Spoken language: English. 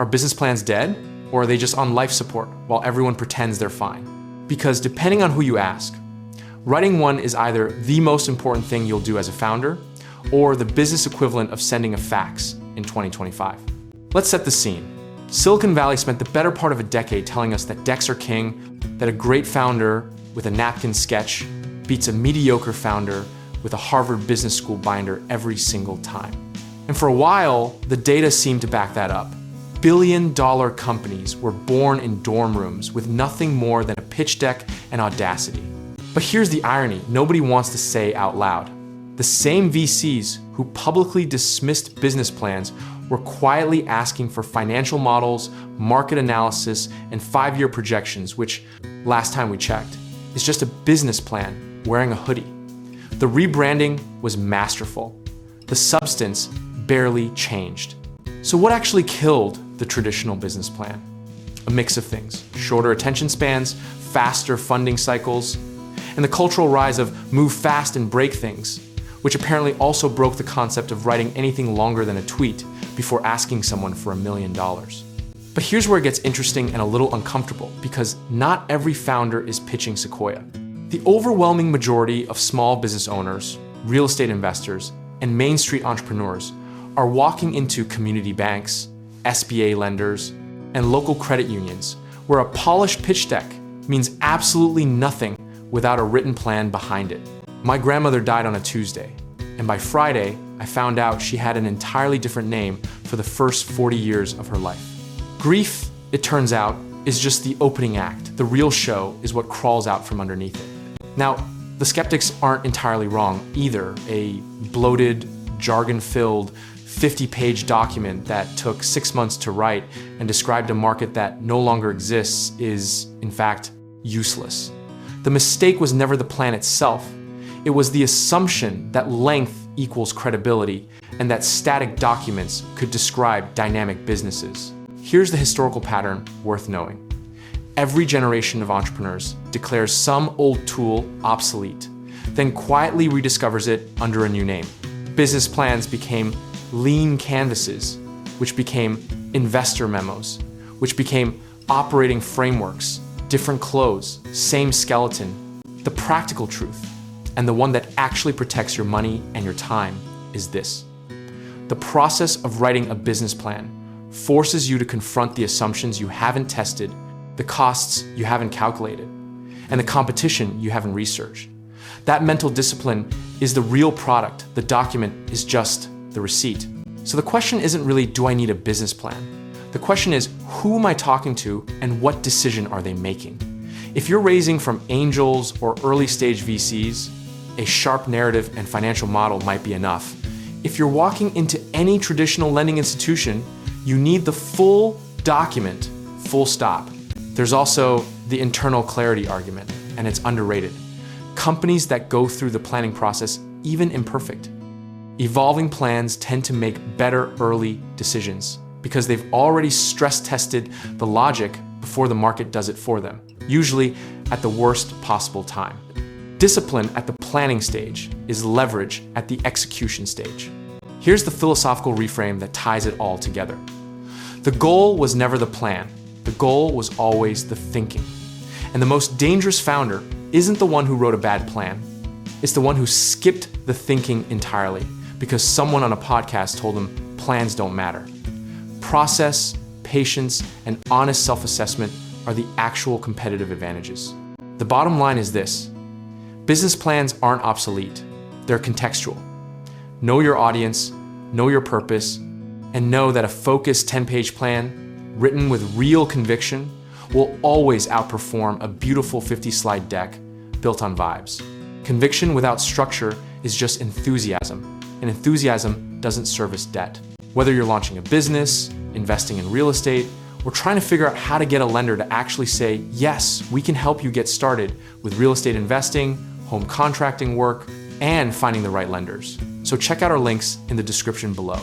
Are business plans dead, or are they just on life support while everyone pretends they're fine? Because depending on who you ask, writing one is either the most important thing you'll do as a founder or the business equivalent of sending a fax in 2025. Let's set the scene. Silicon Valley spent the better part of a decade telling us that decks are king, that a great founder with a napkin sketch beats a mediocre founder with a Harvard Business School binder every single time. And for a while, the data seemed to back that up. Billion-dollar companies were born in dorm rooms with nothing more than a pitch deck and audacity. But here's the irony nobody wants to say out loud. The same VCs who publicly dismissed business plans were quietly asking for financial models, market analysis, and 5-year projections, which, last time we checked, is just a business plan wearing a hoodie. The rebranding was masterful. The substance barely changed. So what actually killed the traditional business plan? A mix of things: shorter attention spans, faster funding cycles, and the cultural rise of move fast and break things, which apparently also broke the concept of writing anything longer than a tweet before asking someone for $1 million. But here's where it gets interesting and a little uncomfortable, because not every founder is pitching Sequoia. The overwhelming majority of small business owners, real estate investors, and Main Street entrepreneurs are walking into community banks, SBA lenders, and local credit unions, where a polished pitch deck means absolutely nothing without a written plan behind it. My grandmother died on a Tuesday, and by Friday, I found out she had an entirely different name for the first 40 years of her life. Grief, it turns out, is just the opening act. The real show is what crawls out from underneath it. Now, the skeptics aren't entirely wrong either. A bloated, jargon-filled, 50-page document that took 6 months to write and described a market that no longer exists is, in fact, useless. The mistake was never the plan itself. It was the assumption that length equals credibility and that static documents could describe dynamic businesses. Here's the historical pattern worth knowing. Every generation of entrepreneurs declares some old tool obsolete, then quietly rediscovers it under a new name. Business plans became lean canvases, which became investor memos, which became operating frameworks, different clothes, same skeleton. The practical truth, and the one that actually protects your money and your time, is this. The process of writing a business plan forces you to confront the assumptions you haven't tested, the costs you haven't calculated, and the competition you haven't researched. That mental discipline is the real product. The document is just the receipt. So the question isn't really, do I need a business plan? The question is, who am I talking to and what decision are they making? If you're raising from angels or early stage VCs, a sharp narrative and financial model might be enough. If you're walking into any traditional lending institution, you need the full document, full stop. There's also the internal clarity argument, and it's underrated. Companies that go through the planning process, even imperfect, evolving plans tend to make better early decisions because they've already stress tested the logic before the market does it for them, usually at the worst possible time. Discipline at the planning stage is leverage at the execution stage. Here's the philosophical reframe that ties it all together. The goal was never the plan. The goal was always the thinking. And the most dangerous founder isn't the one who wrote a bad plan. It's the one who skipped the thinking entirely because someone on a podcast told them plans don't matter. Process, patience, and honest self-assessment are the actual competitive advantages. The bottom line is this: business plans aren't obsolete, they're contextual. Know your audience, know your purpose, and know that a focused 10-page plan, written with real conviction, will always outperform a beautiful 50-slide deck built on vibes. Conviction without structure is just enthusiasm, and enthusiasm doesn't service debt. Whether you're launching a business, investing in real estate, or trying to figure out how to get a lender to actually say, yes, we can help you get started with real estate investing, home contracting work, and finding the right lenders. So check out our links in the description below.